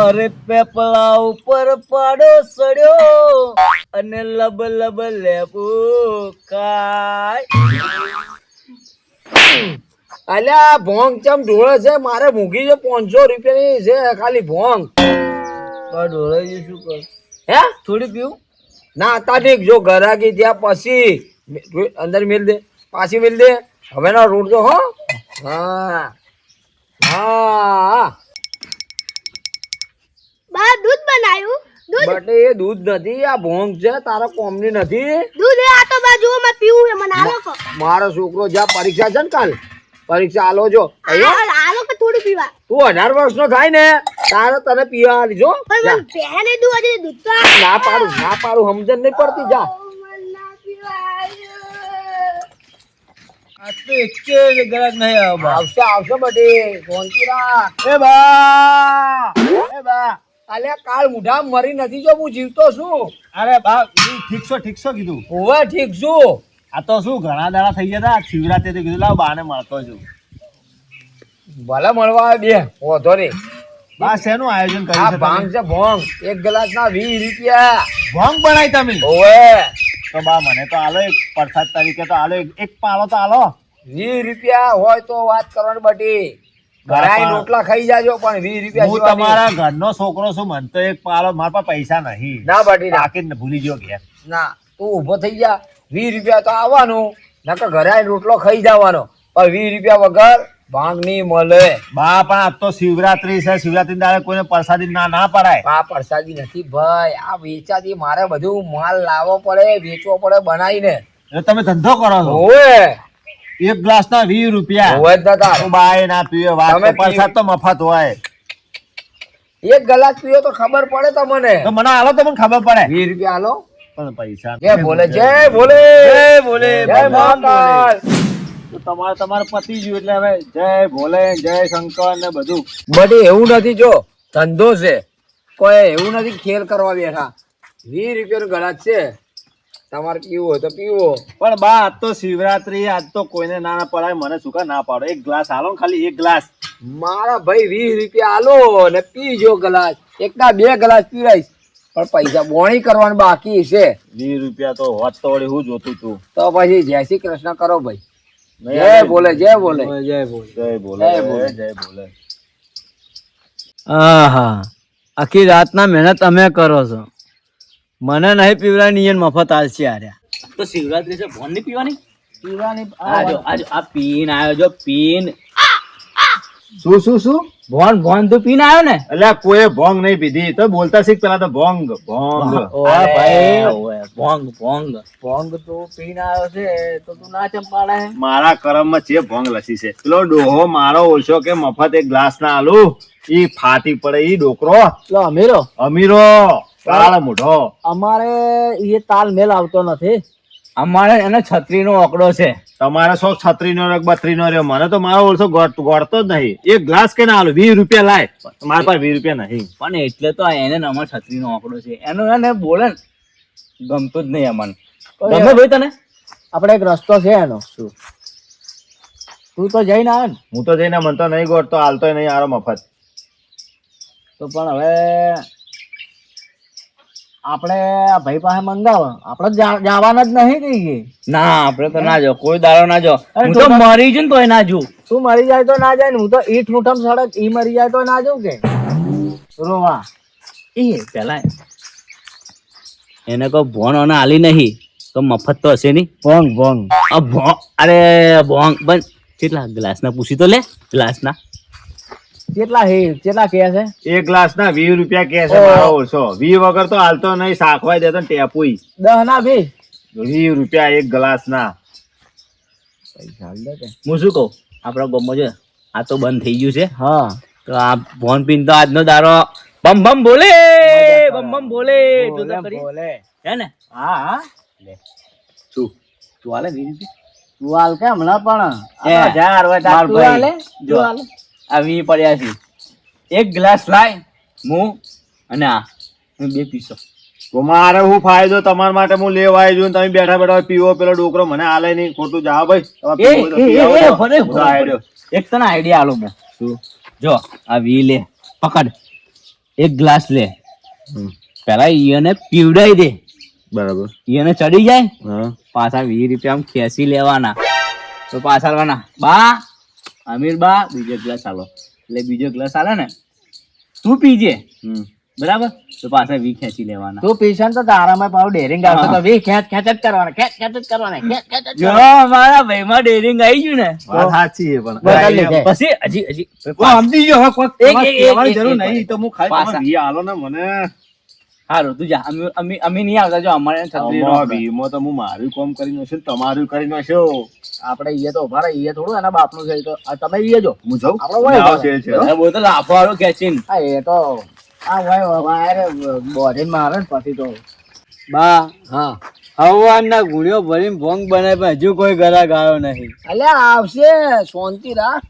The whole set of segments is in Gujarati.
અરે પેપલા ઉપર પાડો સડ્યો અને લબ લબ લેબુ કાય. અલ્યા ભોંગ ચમ ઢોળે છે? મારે મૂકી છે 500 રૂપિયાની છે ખાલી ભોંગ. ઢોળાઈ શું કર? હે થોડી પીવું ના તારીખ જો ગરાગી ત્યાં પછી અંદર મેલ દે, પાછી મેલ દે. હવે ના રોડ તો હો. હા હા બા દૂધ બનાવ્યું. બટ એ દૂધ નથી, આ ભોંગ છે. તારા કોમની નથી. દૂધ આ તો બાજુ માં પીવું છે મને આલો કો. મારો છોકરો જ્યાં પરીક્ષા છે ને કાલ પરીક્ષા આલો જો. આલો કે થોડું પીવા. તું 18 વર્ષનો થાય ને તારે તને પીવા લીધો. પણ મને પહેને દૂધ હજી દૂધ તો ના પાડું સમજણ નહીં પડતી. જા ના પીવા. આ તો એક ગ્રાહક નહીં આવ્યો. આવશે બડી શાંતિ રાખ. એ બા એ બા અલ્યા કાળ મુઢા મરી નથી જો હું જીવતો છું. અરે બા ઠીક છો કીધું. હવે ઠીક છું. આ તો શું ઘણા દાડા થઈ ગયા હતા. શિવરાત્રી તો કીધું લાવ બાને મળતો છું. ભલે મળવા આવે બે વાંધો નહીં. બા શેનું આયોજન આ કર્યું છે ભાંગ તમે? છે ભોંગ, એક ગ્લાસ ના 20 રૂપિયા. ભોંગ બનાવી તમે? ઓવે તો બા મને તો આલો એક પ્રસાદ તરીકે તો આલો એક પાલો તો આલો. 20 રૂપિયા હોય તો વાત કરવાની બટી. ઘરાઈ રોટલા ખાઈ જાજો પણ 20 રૂપિયા હું સિવાય નહીં. તમારા ઘરનો છોકરો છું, મને તો એક પાલો, મારા પાસે પૈસા નહીં. ના બટી ના બાકી ભૂલી ગયો ઘેર. ના તું ઊભો થઈ જા. 20 રૂપિયા તો આવવાનું, નકર ઘરાઈ રોટલો ખાઈ જવાનો. પણ 20 રૂપિયા વગર ભાંગ નહીં મળે. બા પણ આજ તો શિવરાત્રી છે. શિવરાત્રી દાડે કોઈને પ્રસાદી ના પડાય. આ પ્રસાદી નથી ભાઈ, આ વેચાતી મારે બધું માલ લાવવો પડે, વેચવો પડે બનાવીને. એટલે તમે ધંધો કરો છો? ઓવે એક ગ્લાસ ના 20 રૂપિયા. ઓવે જ દાદા. તો બા એ ના પીવે. વાત તમે તો પ્રસાદ તો મફત હોય. એક ગ્લાસ પીવો તો ખબર પડે તમને. તો મને આલો તો મને ખબર પડે. 20 રૂપિયા આલો. પણ પૈસા જય ભોલે જય ભોલે જય ભોલે જય મહાકાલ. તો તમારે પતિ ગયું એટલે હવે જય ભોલે જય શંકર ને બધું. બધી એવું નથી, જો ધંધો છે, કોઈ એવું નથી ખેલ કરવા બેઠા. 20 રૂપિયાનો ગ્લાસ છે, તમારે પીવો હોય તો પીવો. પણ બા આજ તો શિવરાત્રી, આજ તો કોઈને ના પડાય. મને શું કા ના પાડો? એક ગ્લાસ આલો ને, ખાલી એક ગ્લાસ. મારા ભાઈ 20 રૂપિયા આલો ને પીજો ગ્લાસ. એકના 2 ગ્લાસ પીરાઈશ પણ પૈસા બોણી કરવાનું બાકી છે. 20 રૂપિયા તો હોત તો વળી હું જોતું તું. તો પછી જય શ્રી કૃષ્ણ કરો ભાઈ. જય બોલે જય બોલે જય ભોલે જય ભોલે જય ભોલે. જય ભોલે. આહા, આખી રાતના મહેનત અમે કરો છો, મને નહીં પીવડાય નિયન મફત આલસી આર્યા. તો શિવરાત્રી છે, ભોન ની પીવાની? પીવાની આજો આ પીન આવ્યો જો પીન. શું ભોન તું પીન આવ્યો ને? એટલે કોઈ ભોંગ નહીં પીધી તો બોલતા શીખ પેલા તો ભોંગ ભોંગ. ઓય ભાઈ ઓય ભોંગ ભોંગ તો પીને આવ્યો છે તો તું ના ચંપાડે. મારા કરમમાં છે ભોંગ લસી છે. પેલો ડોહો મારો ઓછો કે મફત એક ગ્લાસ ના આલુ, ઈ ફાટી પડે. ઈ ડોકરો લો અમીરો, અમીરો કાળ મોઢો. અમારે એ તાલ મેલ આવતો નથી. અમારે એને છત્રી નો ઓકડો છે. તમારે 136 નો 32 નો રહ્યો. મને તો મારો ઓછો ગોળતો જ નહીં. એક ગ્લાસ કે ના આલુ 20 રૂપિયા લાય. મારા પાસે 20 રૂપિયા નહીં. પણ એટલે તો એને ને અમારે છત્રી નો ઓકડો છે. એનો એને બોલે ને ગમતું જ નહીં અમને. ગમે ભાઈ તને? આપણે એક રસ્તો છે એનો. શું તું તો જઈને આવે ને? હું તો જઈને મન તો નહીં ગોળતો, હાલતો નહીં આરો મફત. તો પણ હવે આપણે આ ભાઈ પાસે મંગાવો. આપણે જવાના જ નહીં કહીએ. ના આપડે તો ના જો, કોઈ દાડો ના જો. અરે હું તું તો ના- મરી જઉં ને તોય ના જોઉં. તું મરી જાય તો ના જાય ને, હું તો ઈટ મુઠમ સડક ઈ મરી જાય તો ના જવું કે રોવા. એ પેલા એને કોઈ ભોન ઓને આલી નહીં તો મફત તો હશે નહીં. ભોંગ આ ભોંગ, અરે ભોંગ બન કેટલા ગ્લાસ ના પૂછી તો લે. ગ્લાસ ના કેટલા કે છે? એક ગ્લાસ ના 20 રૂપિયા કે છે મારો ઓછો. 20 વગર તો હાલતો નહીં. શાકવાય દેતો ને ટેપુઈ. 10 ના 20 20 રૂપિયા એક ગ્લાસ ના. પૈસા લે કે. હું શું કહું, આપડા ગામમાં જો આ તો બંધ થઈ ગયું છે, હા તો આ ભોન પીન તો આજનો દારો બમ બમ બોલે તું તો કરી બોલે. હે ને? હા શું તું હાલે 20 રૂપિયા? તું હાલ કે હમણાં પણ હે. આ 1000 હોય તો માર તું ભાઈ, હાલે? જો. તું હાલે? આ 20 પડ્યા છે. એક ગ્લાસ લાય હું અને આ હું 2 પીસો. તો મારે શું ફાયદો તમારા માટે? હું લેવા આવી છું, તમે બેઠા બેઠા પીવો. પેલો ડોકરો મને હાલે નહીં. ખોટું જાઓ ભાઈ. તમે પીવો તો પી આવો તો. ભલે હું તો આયડો. એક તને આઈડિયા આલું મેં. શું? જો આ 20 લે પકડ. એક ગ્લાસ લે, હમ. પેલા ઈયને પીવડાઈ દે, બરાબર. ઈયને ચડી જાય, હા પાછા 20 રૂપિયા આમ ખેંચી લેવાના, તો પાછા આલવાના, બા અમીર બા બીજો ગ્લાસ આલો, એટલે બીજો ગ્લાસ આલે ને તું પીજે, હમ. બરાબર, તો પાછા 20 ખેંચી લેવાના. તું પીશન તો તારામાં પાછું ડેરિંગ આવશે તો વી ખેંચ ખેંચ જ કરવાના, ખેંચ ખેંચ જ કરવાના, ખેંચ ખેંચ જ જો કરવાના. મારા ભાઈમાં ડેરિંગ આવી ગયું ને, વાત સાચી છે પણ બદલ લીધે. પછી હજી હું સમજી ગયો હવે કોઈ એક- તમારે એક- કહેવાની એક- જરૂર એક- નહીં તો હું ખાલી પાછા. તમારે વી આલો ને મને હારું તું જા, અમે નહીં આવતા, જો અમારે છત્રી આમાં વીમાં તો હું મારું કામ કરી નાખ્યું તમારું કરી નાખ્યો આપણે ઈએ તો ઉભા રહે, ઈએ થોડું એના બાપનું છે, ઈ તો આ તમે ઈએ જો હું જાઉં આપણો હોય જાઓ તો. છે હો. બોલ તો લાફો વાળો ખેંચીને. હા એ તો આ હોય વાયરે બોધીને મારે ને પછી તો બા હા હવાના ગુણ્યો ભરીને ભોંગ બનાય પણ હજુ કોઈ ગ્રાહક આવ્યો નહીં. અલ્યા આવશે, શાંતિ રાખ,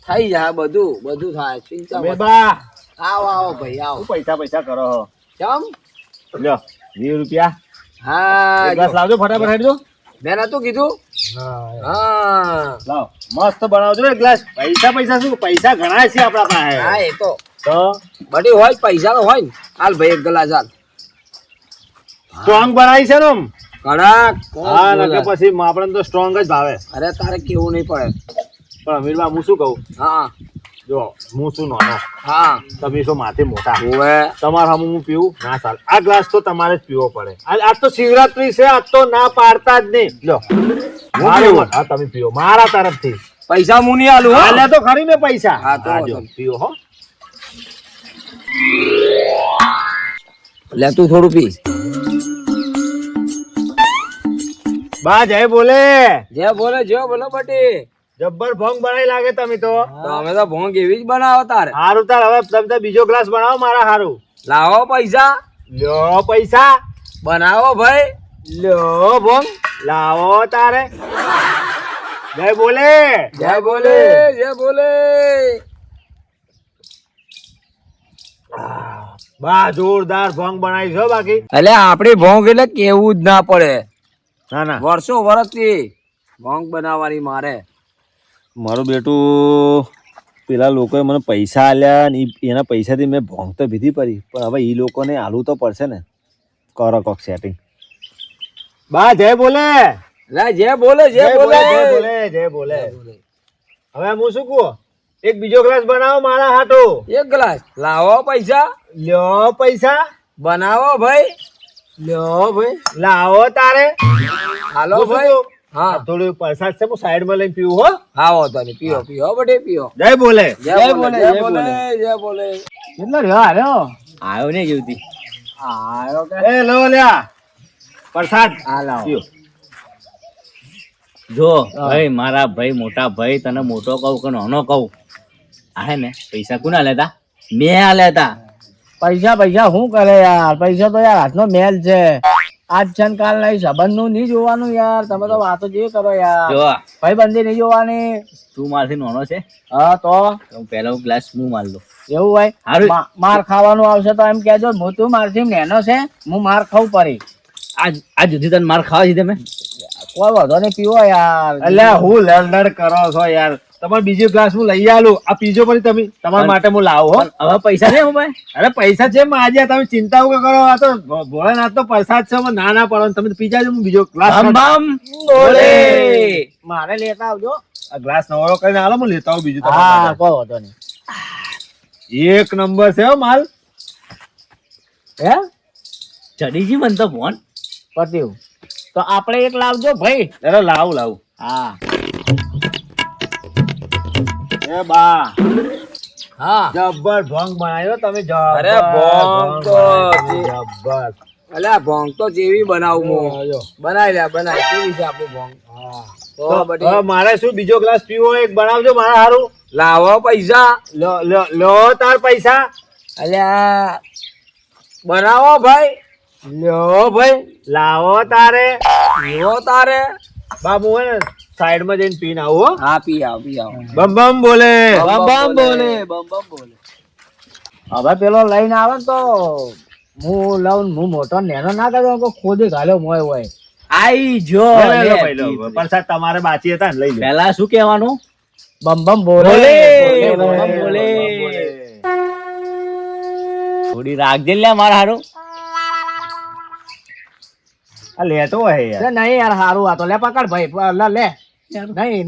થઈ જાય બધું થાય, ચિંતા અમે મત. બા આવો ભાઈ આવો. શું પૈસા કરો છો? કેમ? લ્યો 20 રૂપિયા હા એક ગ્લાસ લાવજો ફટાફટ હેડજો મેં નતું કીધું. હા લાવ મસ્ત બનાવજો ને એક ગ્લાસ પૈસા શું પૈસા ઘણા છે આપણા હા પાસે એ તો તો બધી હોય જ, પૈસા તો હોય ને. હાલ ભાઈ એક ગ્લાસ હાલ. સ્ટ્રોંગ બનાવી છે ને આમ? કડક. હા નકે પછી આપણને તો સ્ટ્રોંગ જ ભાવે અરે તારે કેવું નહીં પડે. પણ અમીરબા હું શું કહું હા જો હું શું નાનો હા તમે શું માથે મોટા હોવે. તમારા સામે હું પીવું ના ચાલે આ ગ્લાસ તો તમારે જ પીવો પડે આજ તો શિવરાત્રી છે આજ તો ના પાડતા જ નહીં લો હા તમે પીવો મારા તરફથી પૈસા હું નહીં આલું હો. હાલે તો ખરી ને પૈસા હા, તો હા, જો, વાંધો પીવો હો લે તું થોડું પી. બા જય બોલે જે બોલે બટી. જબ્બર ભોંગ બનાવી લાગે તમે તો તો અમે તો ભોંગ એવી જ બનાવો તારે. હારું તાર હવે તમે તો બીજો ગ્લાસ બનાવો મારા હારું લાવો પૈસા, લ્યો પૈસા બનાવો ભાઈ. લ્યો ભોંગ લાવો તારે જય બોલે જય બોલે. બા જોરદાર ભોંગ બનાવી છો બાકી એટલે આપડી ભોંગ એટલે કેવું જ ના પડે. ના ના વર્ષો વર્ષથી ભોંગ બનાવવાની મારે. મારું બેટું પેલા લોકોએ મને પૈસા આલ્યા ને એના પૈસાથી મેં ભોંગ તો ભીધી પડી પણ હવે એ લોકોને આલવું તો પડશે ને કરો કોક સેટિંગ બા જય બોલે લે જે બોલે જય બોલે હવે હું શું કહું એક બીજો ગ્લાસ બનાવો મારા હાટો એક ગ્લાસ લાવો પૈસા, લ્યો પૈસા બનાવો ભાઈ. લાવો તારે હાલો હું શું ભાઈ. કહું? હા થોડું પ્રસાદ છે હું સાઈડમાં લઈને પીવું હો આવો તો ને પીઓ બટે પીઓ. જય બોલે જય બોલે. કેટલો રહ્યો હાર્યો આવ્યો ને જેવતી. આયો કે એ લો લ્યા પ્રસાદ આ લાવો. પીઓ જો ભાઈ મારા ભાઈ મોટા ભાઈ તને મોટો કહું કે નાનો કહું, આ હે ને પૈસા કોના લેતા? મેં આ લેતા. પૈસા શું કરે યાર, પૈસા તો યાર હાથનો મેલ છે. આજ છે ને કાલ નહીં, સંબંધ નું નહીં જોવાનું યાર. તમે તો વાતો જે કરો યાર, જો ભાઈ બંધી નહીં જોવાની. તું મારથી નાનો છે, હા તો તો પહેલો ગ્લાસ હું માર લઉં. એવું હોય હારું. માર ખાવાનું આવશે તો એમ કેજો હું તું મારથી નેનો છે, હું માર ખાવું પડી. આજ સુધી તને માર ખાવા છે તમે? કોઈ વધો નહીં, પીવો યાર. અલ્યા હું લડ કરો છો યાર તમારે બીજો ગ્લાસ હું લઈ આલું આ પીજો પછી તમે તમારા માટે હું લાવું હો પણ હવે પૈસા છે હું ભાઈ? અરે પૈસા છે માં આજે તમે ચિંતા કે કરો આ તો ભોળાનાથ તો પ્રસાદ છે હવે ના પડો તમે તો પી જાજો હું બીજો ગ્લાસ બમ બમ બોલે. મારે લેતા આવજો. આ ગ્લાસ નવરો કરીને આલો હું લેતા આવું બીજું હા તમારા કોઈ વધો નહીં. માટે. એક નંબર છે હો માલ હે ચડીજી મન તો ફોન. પત્યું તો આપણે એક લાવજો ભાઈ. અરે લાવું હા એ બા હા જબ્બર ભોંગ બનાવ્યો તમે જબ્બર અરે ભોંગ તો જબ્બર અલ્યા ભોંગ તો જેવી બનાવું હું. જો. બનાવી કેવી છે આપણું ભોંગ. તો તો બધી હવે મારે શું બીજો ગ્લાસ પીવો એક બનાવજો મારા હારું લાવો પૈસા. લો તાર પૈસા અલ્યા બનાવો ભાઈ. લ્યો ભાઈ લાવો તારે લો તારે. બાબુ હે ને સાઈડ માં જઈને પીને આવો હો. હા પી આવો. બમ બમ બોલે બમ બોલે. હવે પેલો લઈને આવે ને તો હું લઉં, હું મોટો નેનો ના કર્યો ખોદી ઘાલ્યો મોય હોય. આઈ જો લે, લે, લે. લો ભાઈ, લો. પ્રસાદ તમારે બાકી હતા ને લઈ લો પહેલા શું કહેવાનું? બમ બમ બોલે. બોલે. બોલે. થોડી રાખજે લે મારા હારું. આ લેતો હોય યાર. લે નહીં યાર હારું આ તો લે પકડ ભાઈ લે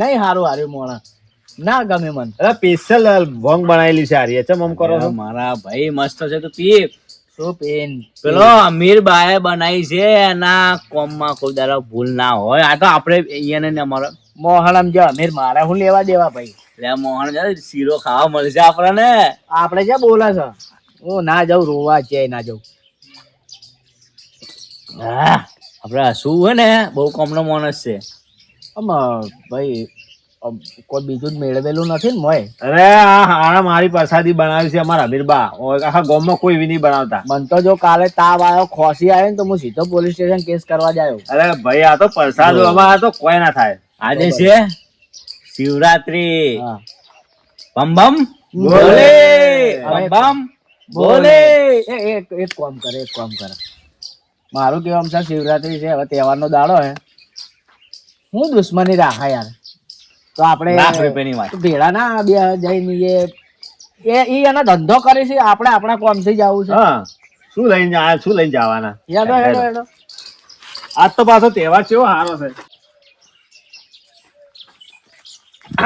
નહીં હારું હારું મોણા ના ગમે મને. અરે સ્પેશિયલ ભોંગ બનાવેલી છે આરી ચમ આમ કરો છો? મારા ભાઈ મસ્ત છે તો પી. શું પેન પેલો અમીર બાએ બનાવી છે એના કોમમાં કોઈ દાડો ભૂલ ના હોય. આ તો આપણે અહીંયા ને અમારો મોહણમ જો અમીર મારે હું લેવા દેવા ભાઈ. લે મોહન જાય શીરો ખાવા મળશે આપણને. આપણે જે બોલે છે હું ના જાઉં રોવા છે ના જાઉં. હા આપડે શું હોય ને બહુ કમનો માણસ છે. ભાઈ કોઈ બીજું જ મેળવેલું નથી ને મોય. અરે આ મારી પ્રસાદી બનાવી છે અમારા અમીરબા. આખા ગામમાં કોઈ બી નહીં બનાવતા. મન તો જો કાલે તાવ આવ્યો ખોસી આવ્યો ને તો હું સીધો પોલીસ સ્ટેશન કેસ કરવા જાયો. અરે ભાઈ આ તો પ્રસાદ અમારા તો કોઈ ના થાય. આજે છે શિવરાત્રી. હા. બમ બમ બોલે બમ બમ બોલે. એક કામ કરે મારું કેવું છે શિવરાત્રી છે હવે તહેવારનો દાડો હે હું દુશ્મની રાખા યાર તો આપણે ₹1,00,000 વાત. ભેળા ના બે જઈને એનો ધંધો કરે છે આપણે આપણા કોમથી જવું છે. હા શું લઈને જવાના? હેડો. આજ તો પાછો તહેવાર કેવો સારો છે.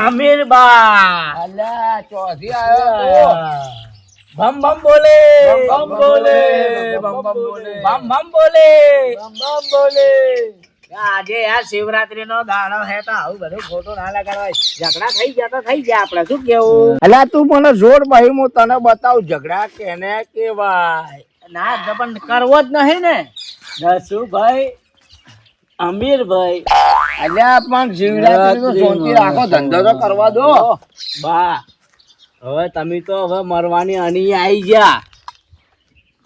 અમીર બા અલ્યા ચોથી આવ્યો બમ બમ બોલે બમ બોલે, બમ બમ બોલે બમ બમ બોલે. બોલે આજે યાર શિવરાત્રી નો દાડો હે તો આવું બધું ખોટું ના લગાડવાય. ઝઘડા થઈ ગયા તો થઈ ગયા આપણે શું કેવું. અલ્યા તું મને જોડ ભાઈ હું તને બતાવું ઝઘડા કેને કેવાય. ના પણ કરવો જ નહીં ને દસુભાઈ અમીરભાઈ. અલ્યા પણ શિવરાત્રી નો શાંતિ રાખો ધંધો તો કરવા દો. બા હવે તમે તો હવે મરવાની અણી આવી ગયા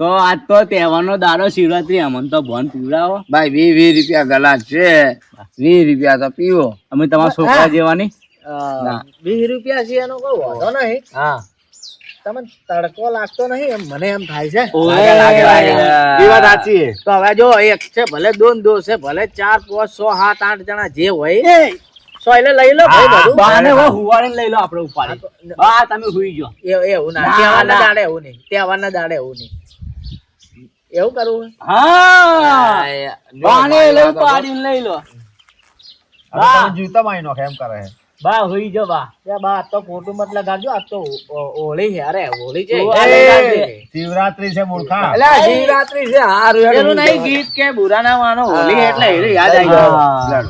તો આજ તો તહેવારનો દાડો શિવરાત્રી અમને તો ભોન પીવડાવો. ભાઈ 20 રૂપિયા ગલાસ છે 20 રૂપિયા તો પીવો. અમે તમારા છોકરા જેવાની 20 રૂપિયા છે એનો કોઈ વાંધો નહીં. હા તમને તડકો લાગતો નહીં એમ મને એમ થાય છે. લાગે. એ વાત સાચી છે. તો હવે જો એક છે ભલે દો છે ભલે 4 5 6 7 8 જણા જે હોય સોયલે લઈ લો ભાઈ બધું. બાને હવે હુવાડીને લઈ લો આપણે ઉપાડી. બા તમે હુઈ ગયો. એવું ના તહેવારના દાડે એવું નહીં તહેવારના દાડે એવું નહીં એવું કરવું. હા બાને લઈ ઉપાડીને લઈ લો. હવે તમે જૂતા મારી નાખે એમ કરે છે. બા હુઈ જો બા. બા તો ખોટું મત લગાડજો આ તો હોળી છે. અરે હોળી છે શિવરાત્રી છે મૂર્ખા. અલ્યા શિવરાત્રી છે હારું પેલું નહીં ગીત કે બુરા ના માનો હોલી એટલે એને યાદ આવી ગયું.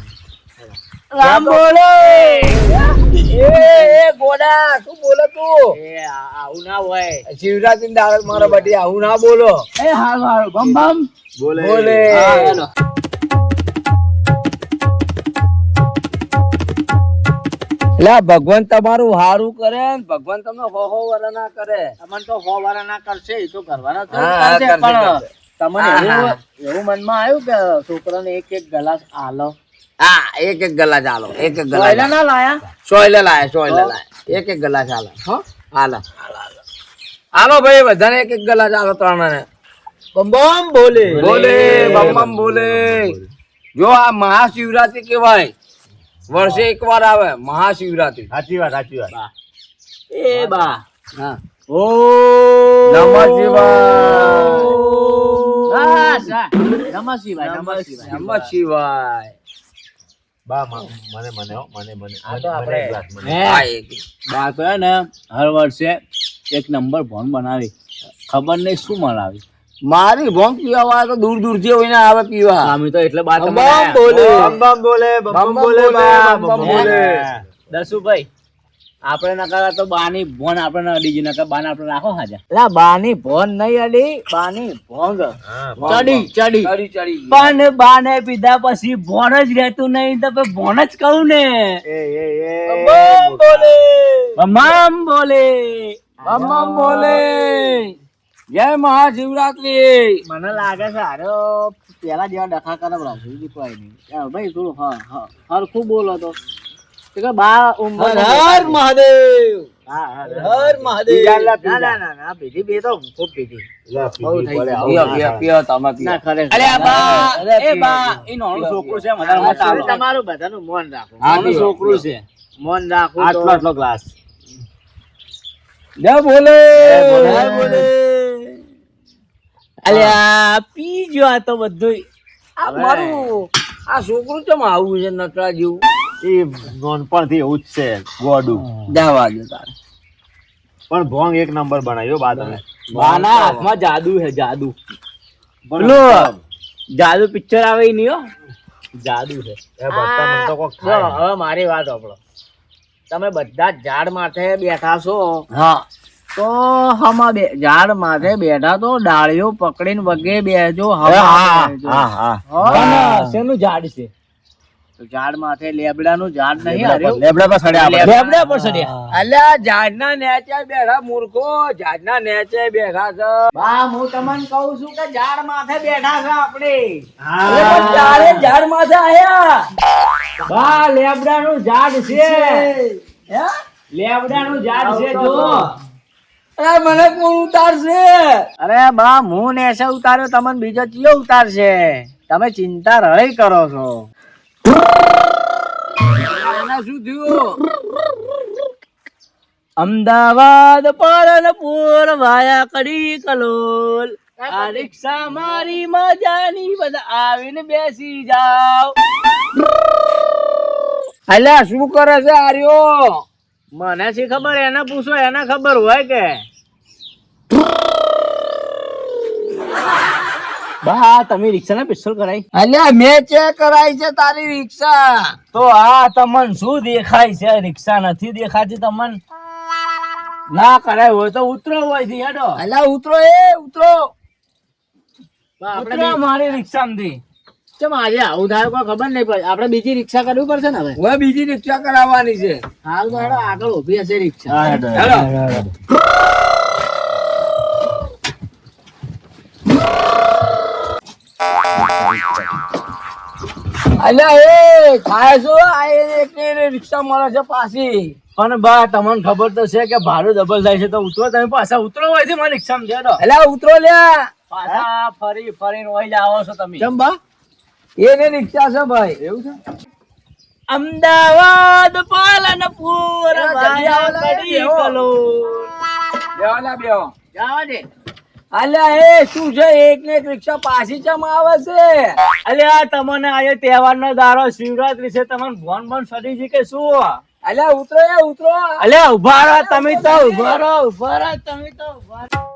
રામ બોલો. એ ગોડા શું બોલે તું. આવું ના હોય. શિવરાત્રી દાડે મારા બધી આવું ના બોલો. એ હારું હારું બમ બમ બોલે. હા, હેલો. એટલે ભગવાન તમારું હારું કરે ને ભગવાન તમને હો વરા ના કરે. તમને તો હો વરા ના કરશે એ તો કરવાના તો કરશે પણ તમને એવું મનમાં આવ્યું કે છોકરાને એક ગ્લાસ આલો. હા એક ગ્લાસ આલો. એક ગ્લાસ ના લાયા સોયલે લાયા એક ગ્લાસ આલો. હો આલો આલો ભાઈ બધાને એક ગ્લાસ આલો. ત્રણને બમ બમ બોલે બમ બમ બોલે. જો આ મહાશિવરાત્રી કેવાય વર્ષે એકવાર આવે મહાશિવરાત્રી. સાચી વાત. એ બા હા ઓ નમઃ શિવાય. નમઃ શિવાય નમઃ શિવાય. નમઃ શિવાય. બા મને આ તો આપણે એક glass મને. હે? હા, એક. બા તો હે ને હર વર્ષે એક નંબર ભોન બનાવી ખબર નહીં શું મનાવી. મારી ભોંગ પીવા વાળા તો દૂર દૂર થી હોય ને આવે પીવા. અમે તો એટલે બા બમ તમને બમ બોલે. બમ બોલે બમ બોલે બા, બમ બોલે. દસુભાઈ આપણે નકા તો બાની ભોન આપણે અડીજી નકા બાને આપણે રાખો હાજા. લા બાની ભોન નહીં અડી બાની ભોંગ ચડી પણ બાને પીધા પછી ભોન જ રહેતું નહીં તો પછી ભોન જ કહું ને. બમ બોલે બમ બોલે બમ બમ બોલે. જય મહાશિવરાત્રી. મને લાગે છે હારો પેલા જેવા ડખા કરે કોઈ નહીં ભાઈ થોડું હરખું બોલો તો બા હર મહાદેવ. હર મહાદેવ. ના પીધી બે તો ખૂબ પીધી. બહુ થઈ ગયું. પીઓ તમે પીઓ. ના ખરે અરે આ બા એ બા એ નાનું છોકરું છે મજાનું મત આલો. તમારું બધાનું મન રાખો. નાનું છોકરું છે. મન રાખો આટલો ગ્લાસ. જય બોલે જય બોલે. અલ્યા પીજો આ તો બધું. આ મારું આ છોકરું કેમ આવું છે નકરા જેવું? એ નોનપણથી એવું જ છે ગોડું. જવા દે તારે. પણ ભોંગ એક નંબર બનાવ્યો બા તમે. બાના હાથમાં જાદુ છે, જાદુ. પણ પેલું જાદુ પિક્ચર આવે ઈ નહીં હો, જાદુ છે. એ ભટ્ટા મને તો કોક જો હવે મારી વાત સાંભળો. તમે બધા જ ઝાડ માથે બેઠા છો, હા તો હમા ઝાડ માથે બેઠા તો ડાળીઓ પકડીને વગે બેજો. હવા બેસજો. હા હા પણ શેનું ઝાડ છે? તો ઝાડ માથે લેબડાનું ઝાડ નહીં લેબડા હાર્યું? પર- લેબડા પર સડ્યા આપણે. લેબડા પર સડ્યા. અલ્યા ઝાડના નેચે બેઠા મૂર્ખો, ઝાડના નેચે બેઠા છે. બા હું તમને કહું છું કે ઝાડ માથે બેઠા છે આપણે. અરે પણ ચારે ઝાડ માથે આયા. બા લેબડાનું ઝાડ છે, હે? લેબડાનું ઝાડ છે જો. અરે મને કોણ ઉતારશે? અરે બા હું નેસે ઉતાર્યો, તમને બીજો ચિયો ઉતારશે? તમે ચિંતા રળી કરો છો. એના શું થયું? અમદાવાદ પાલનપુર વાયા કડી કલોલ, આ રિક્ષા મારી મજાની, બધા આવીને બેસી જાવ. અલ્યા શું કરે છે આર્યો? મને શી ખબર, એને પૂછો, એને ખબર હોય કે. બા તમે રિક્ષા ના પિસ્તોલ કરાઈ? અલ્યા મેં ચેક કરાઈ છે તારી રિક્ષા. તો આ તમને શું દેખાય છે? રિક્ષા નથી દેખાતી તમને? ના કરાય હોય તો ઉતરો હોય થી હેડો. અલ્યા ઉતરો, ઉતરો. બા, આપણે ઉતરો મારી રિક્ષામાંથી. કેમ આજે આવું થાય કોઈ ખબર નહીં પડે. આપણે બીજી રિક્ષા કરવી પડશે ને હવે. હવે બીજી રિક્ષા કરાવવાની છે. હાલ તો હેડો, આગળ ઉભી હશે રિક્ષા. હા, હેડો, હેડો. હેલો. અલ્યા એ ખાય છો? આ એક રિક્ષા મળે છે પાછી. પણ બા તમને ખબર તો છે કે ભાડું ડબલ થાય છે, તો ઉતરો તમે પાછા ઉતરો હોય છે મારી રિક્ષામાં હેડો. અલ્યા ઉતરો લ્યા. પાછા ફરી ફરીને વહી જ આવો છો તમે. કેમ બા? એને રિક્ષા છે ભાઈ. એવું છે? અમદાવાદ પાલનપુર જલ્દી વાયા આવો લે, કડી બેહો. કલોલ. બેહો લા બેહો. જવા દે. અલ્યા એ શું છે, એક ને એક રિક્ષા પાછી ચમ આવે છે? અલ્યા તમને આજે તહેવારનો દારો શિવરાત્રી છે, તમને ભોન ભોન સડી છે કે શું? અલ્યા ઉતરો, ઉતરો. અલ્યા ઉભા રહો તમે તો, ઉભા રહો તમે તો, ઉભા રહો.